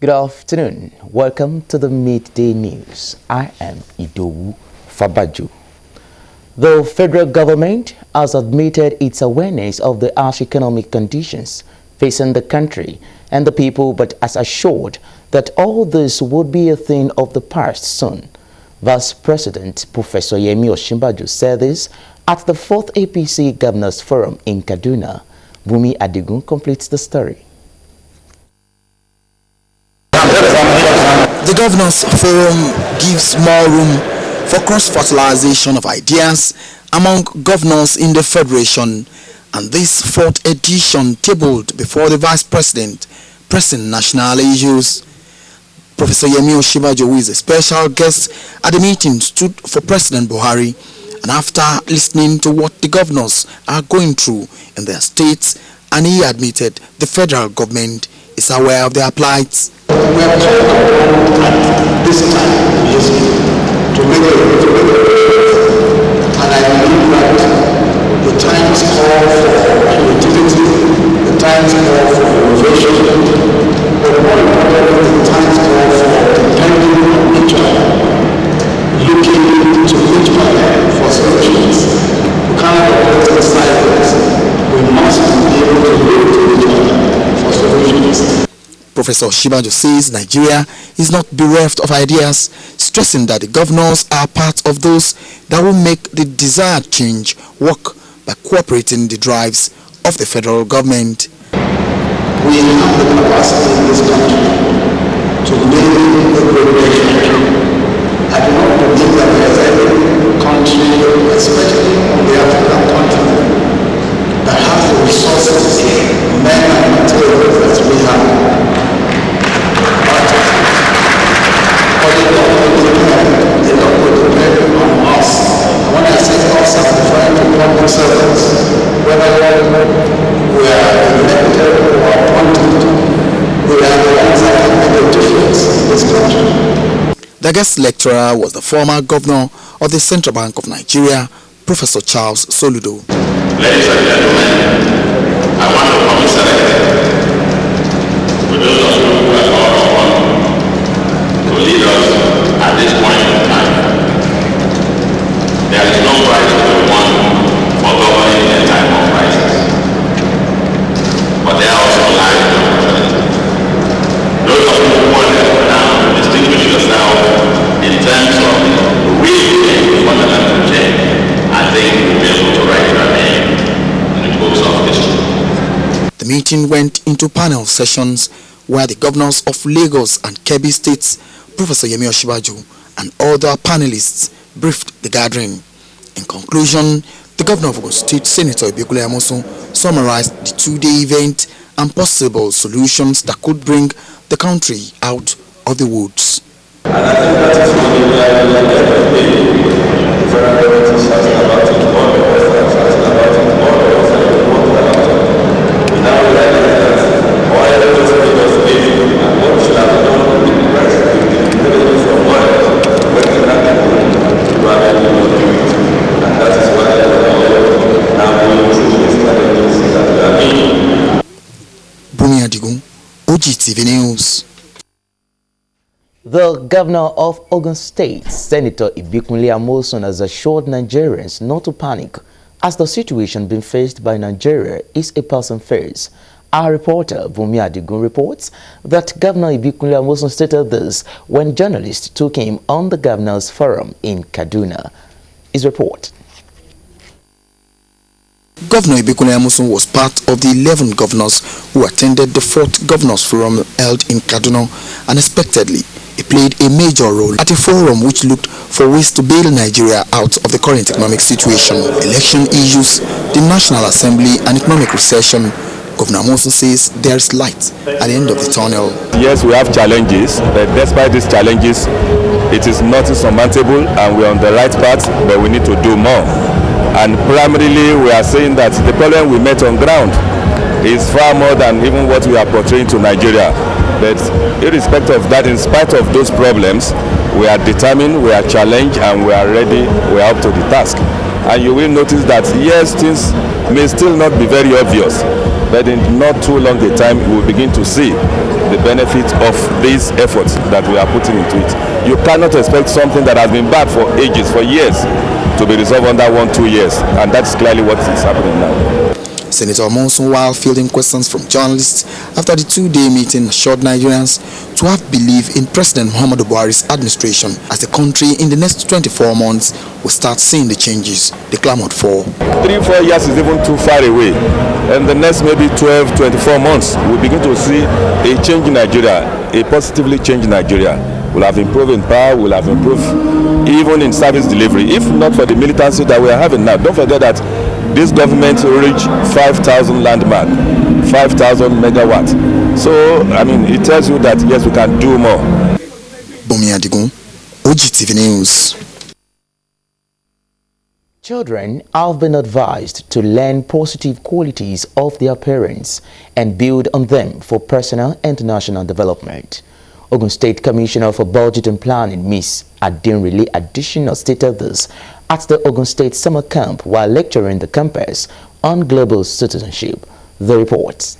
Good afternoon. Welcome to the Midday News. I am Idowu Fabajo. The federal government has admitted its awareness of the harsh economic conditions facing the country and the people, but has assured that all this would be a thing of the past soon. Vice President Professor Yemi Osinbajo said this at the 4th APC Governors Forum in Kaduna. Bumi Adigun completes the story. The Governors Forum gives more room for cross-fertilization of ideas among governors in the Federation, and this 4th edition tabled before the Vice President pressing national issues. Professor Yemi Osinbajo, who is a special guest at the meeting, stood for President Buhari, and after listening to what the governors are going through in their states, and he admitted the federal government is aware of their plights. We are called at this time to make a and I believe that the times call for creativity, the times call for innovation, but more importantly, the times call for depending on each other, looking to each other for solutions. We cannot operate in silos. We must be able to look to each other for solutions. Professor Osinbajo says Nigeria is not bereft of ideas, stressing that the governors are part of those that will make the desired change work by cooperating the drives of the federal government. We have the capacity in this country to make a great nation. I do not believe that there is any country, especially on the African continent, that has the resources, men and materials that we have. They don't depend on us. When I say us, I'm referring to public servants. Whether we are elected or appointed, we are the ones that can make a difference in this country. The guest lecturer was the former governor of the Central Bank of Nigeria, Professor Charles Soludo. Ladies and gentlemen, I want to commiserate with those of you who are called upon to lead us at this point in time. There is no price to be won for governing in a time of crisis. But there are also lives to opportunities. Those of you who want to now distinguish yourself in terms of real fundamental change, I think you'll be able to write your name in the books of history. The meeting went into panel sessions where the governors of Lagos and Kebbi states, Professor Yemi Osinbajo, and other panelists briefed the gathering. In conclusion, the governor of Ogun State, Senator Abeokuta, summarized the two-day event and possible solutions that could bring the country out of the woods. And I think that is what we are at the end of the day. The federal government is shouting about it, all the rest are shouting about it, all the rest are talking about it. We now realize that all the just made us lazy, and what we should have done with the rest of the intelligence of oil, when we have to rather than do it. And that is why we are now going through these challenges that we are in. Bumi Adigun, OGTV News. The governor of Ogun State, Senator Abeokuta, has assured Nigerians not to panic as the situation being faced by Nigeria is a person phase. Our reporter, Bumi Adigun, reports that Governor Abeokuta stated this when journalists took him on the Governors Forum in Kaduna. His report. Governor Abeokuta was part of the 11 governors who attended the 4th Governors Forum held in Kaduna. Unexpectedly, he played a major role at a forum which looked for ways to bail Nigeria out of the current economic situation. Election issues, the National Assembly and economic recession. Governor Amosun says there is light at the end of the tunnel. Yes, we have challenges, but despite these challenges, it is not insurmountable and we are on the right path, but we need to do more. And primarily, we are saying that the problem we met on ground is far more than even what we are portraying to Nigeria. But irrespective of that, in spite of those problems, we are determined, we are challenged, and we are ready, we are up to the task. And you will notice that, yes, things may still not be very obvious, But in not too long a time, we will begin to see the benefits of these efforts that we are putting into it. You cannot expect something that has been bad for ages, for years, to be resolved under 1-2 years. And that's clearly what is happening now. Senator Monson, while fielding questions from journalists after the two-day meeting, assured Nigerians to have belief in President Muhammadu Buhari's administration as the country in the next 24 months will start seeing the changes they clamored for. 3-4 years is even too far away. And the next maybe 12-24 months, we'll begin to see a change in Nigeria, a positively changed Nigeria. We'll have improved in power, we'll have improved even in service delivery, if not for the militancy that we are having now. Don't forget that this government reached 5,000 landmark, 5,000 megawatts. So, I mean, it tells you that, yes, we can do more. Bomi Adigun, OGTV News. Children have been advised to learn positive qualities of their parents and build on them for personal and national development. Ogun State Commissioner for Budget and Planning, Ms. Adenrile Additional, stated this at the Ogun State Summer Camp while lecturing the campus on global citizenship. The report.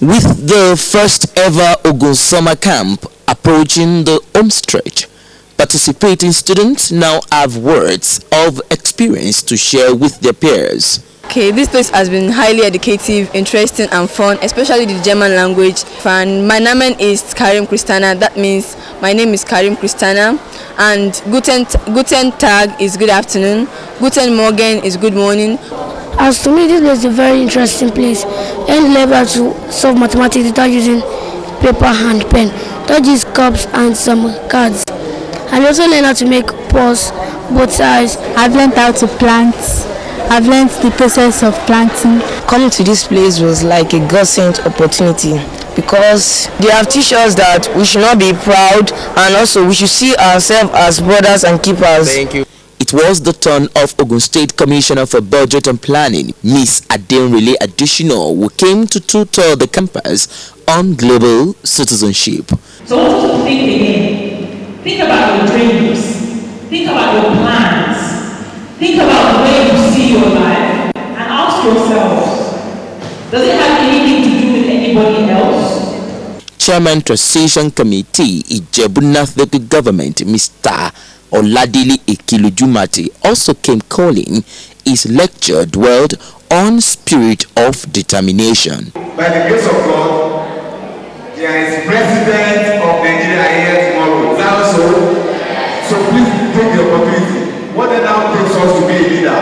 With the first ever Ogun Summer Camp approaching the home stretch, participating students now have words of experience to share with their peers. Okay, this place has been highly educative, interesting and fun, especially the German language. And my name is Karim Christiana. That means my name is Karim Christiana. And Guten Tag is good afternoon. Guten Morgen is good morning. As to me, this place is a very interesting place. And level to solve mathematics without using paper and pen. Don't use cups and some cards. I also learned how to make paws, both sides. I've learned how to plant. I've learned the process of planting. Coming to this place was like a godsend opportunity because they have teach us that we should not be proud and also we should see ourselves as brothers and keepers. Thank you. It was the turn of Ogun State Commissioner for Budget and Planning, Ms. Adenrile Additional, who came to tutor the campus on global citizenship. So I want you to think again. Think about your dreams. Think about your plans. Think about the way you see your life and ask yourselves, does it have anything to do with anybody else? Chairman Transition Committee, Ijebu Local Government, Mr. Oladili Ekilujumati, also came calling his lecture dwelled on spirit of determination. By the grace of God, there is President of Nigeria here tomorrow. Is that also? So please take the opportunity. What it now takes us to be a leader,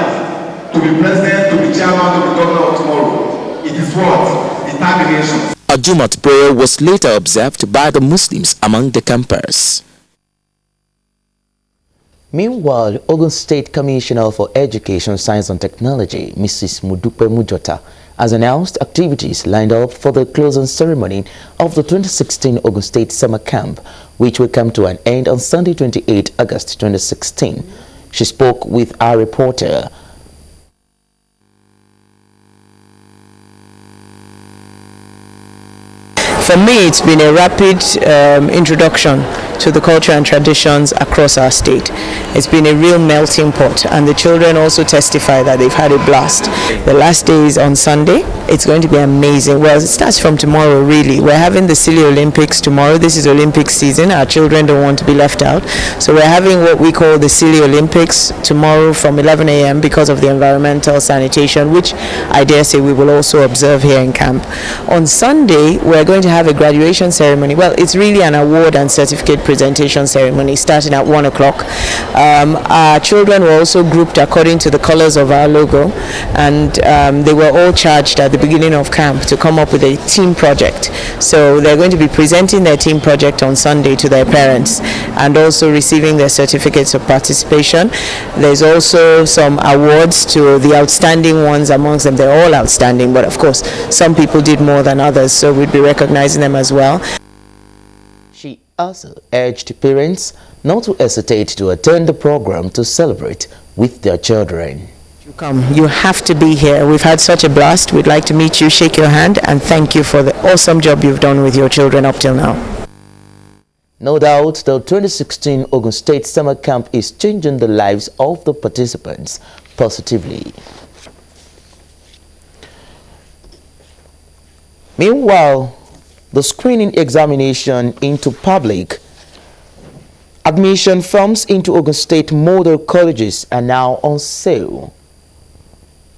to be president, to be chairman, to be governor of tomorrow. It is what? Determination. A Jumat prayer was later observed by the Muslims among the campers. Meanwhile, Ogun State Commissioner for Education, Science and Technology, Mrs. Mudupe Mujota, has announced activities lined up for the closing ceremony of the 2016 Ogun State Summer Camp, which will come to an end on Sunday, 28 August 2016. She spoke with our reporter. For me, it's been a rapid introduction to the culture and traditions across our state. It's been a real melting pot, and the children also testify that they've had a blast. The last day is on Sunday. It's going to be amazing. Well, it starts from tomorrow, really. We're having the Silly Olympics tomorrow. This is Olympic season. Our children don't want to be left out. So we're having what we call the Silly Olympics tomorrow from 11 a.m. because of the environmental sanitation, which I dare say we will also observe here in camp. On Sunday, we're going to have a graduation ceremony. Well, it's really an award and certificate presentation ceremony starting at 1 o'clock. Our children were also grouped according to the colors of our logo, and they were all charged at the beginning of camp to come up with a team project. So they're going to be presenting their team project on Sunday to their parents and also receiving their certificates of participation. There's also some awards to the outstanding ones amongst them. They're all outstanding, but of course some people did more than others, so we'd be recognizing them as well. She also urged parents not to hesitate to attend the program to celebrate with their children. You have to be here. We've had such a blast. We'd like to meet you, shake your hand, and thank you for the awesome job you've done with your children up till now. No doubt, the 2016 Ogun State Summer Camp is changing the lives of the participants positively. Meanwhile, the screening examination into public admission forms into Ogun State model colleges are now on sale.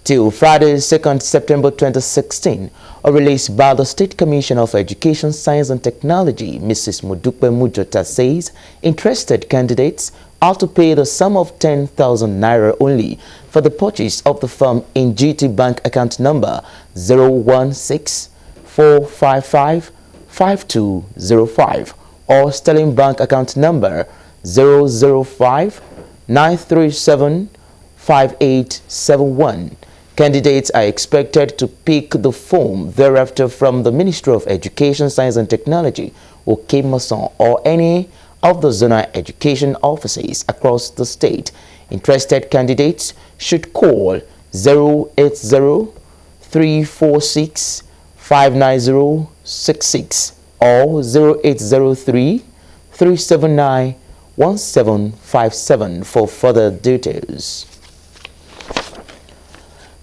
Till Friday, 2nd September 2016, a release by the State Commissioner for Education, Science and Technology, Mrs. Modupe Mujota, says interested candidates are to pay the sum of 10,000 naira only for the purchase of the firm in GT Bank account number 016-455-5205 or Sterling Bank account number 005-937-5871. Candidates are expected to pick the form thereafter from the Ministry of Education, Science and Technology, Okemason, or any of the zonal education offices across the state. Interested candidates should call 080-346-59066 or 0803-379-1757 for further details.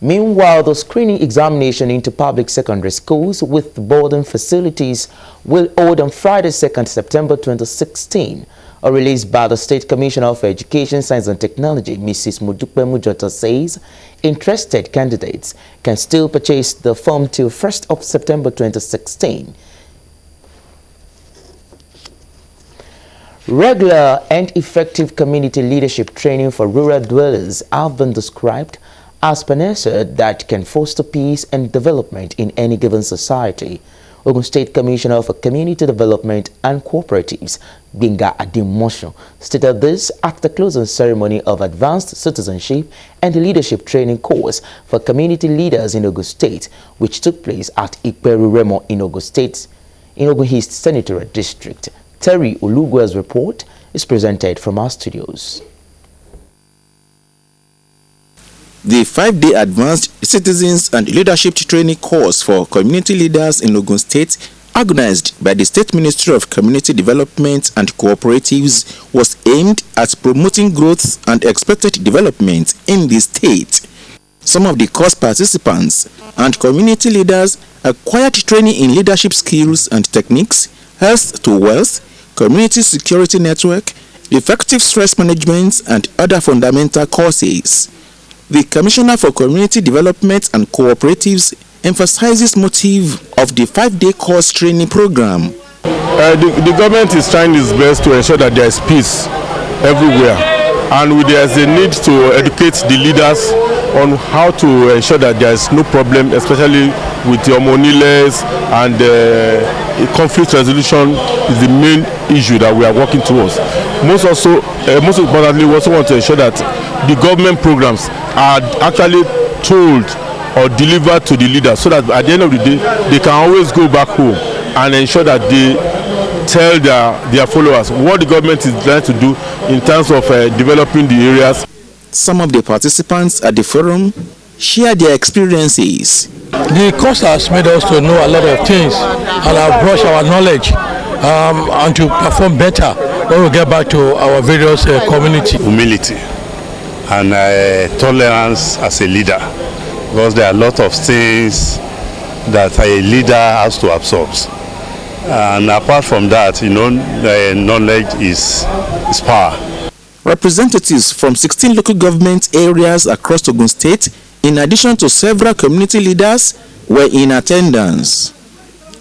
Meanwhile, the screening examination into public secondary schools with boarding facilities will hold on Friday, 2nd September 2016. A release by the State Commissioner for Education, Science and Technology, Mrs. Modupe Mujota, says interested candidates can still purchase the form till 1st of September 2016. Regular and effective community leadership training for rural dwellers have been described as panacea that can foster peace and development in any given society. Ogun State Commissioner for Community Development and Cooperatives, Binga Adimosho, stated this at the closing ceremony of Advanced Citizenship and Leadership Training course for community leaders in Ogun State, which took place at Iperu Remo in Ogun State, in Ogun East Senatorial District. Terry Ulugua's report is presented from our studios. The 5-day Advanced Citizens and Leadership Training course for community leaders in Ogun State, organized by the State Ministry of Community Development and Cooperatives, was aimed at promoting growth and expected development in the state. Some of the course participants and community leaders acquired training in leadership skills and techniques, health to wealth, community security network, effective stress management, and other fundamental courses. The Commissioner for Community Development and Cooperatives emphasizes motive of the 5-day course training program. The government is trying its best to ensure that there is peace everywhere, and there is a need to educate the leaders on how to ensure that there is no problem, especially with the homoniles, and conflict resolution is the main issue that we are working towards. Most importantly, we also want to ensure that the government programs are actually told or delivered to the leaders, so that at the end of the day they can always go back home and ensure that they tell their followers what the government is trying to do in terms of developing the areas. Some of the participants at the forum share their experiences. The course has made us to know a lot of things and have brushed our knowledge and to perform better when we get back to our various community. Humility and tolerance as a leader, because there are a lot of things that a leader has to absorb, and apart from that, knowledge is power. Representatives from 16 local government areas across Ogun State, in addition to several community leaders, were in attendance.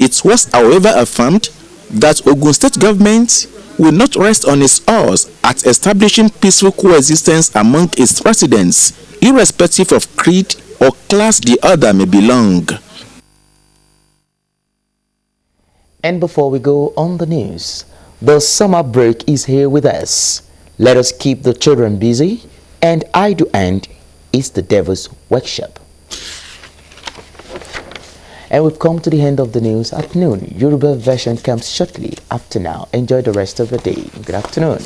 It was, however, affirmed that Ogun State government will not rest on its oars at establishing peaceful coexistence among its residents, irrespective of creed or class the other may belong. And before we go on the news, the summer break is here with us. Let us keep the children busy, and Idowu End is the devil's workshop. And we've come to the end of the news at noon. Yoruba version comes shortly after now. Enjoy the rest of the day. Good afternoon.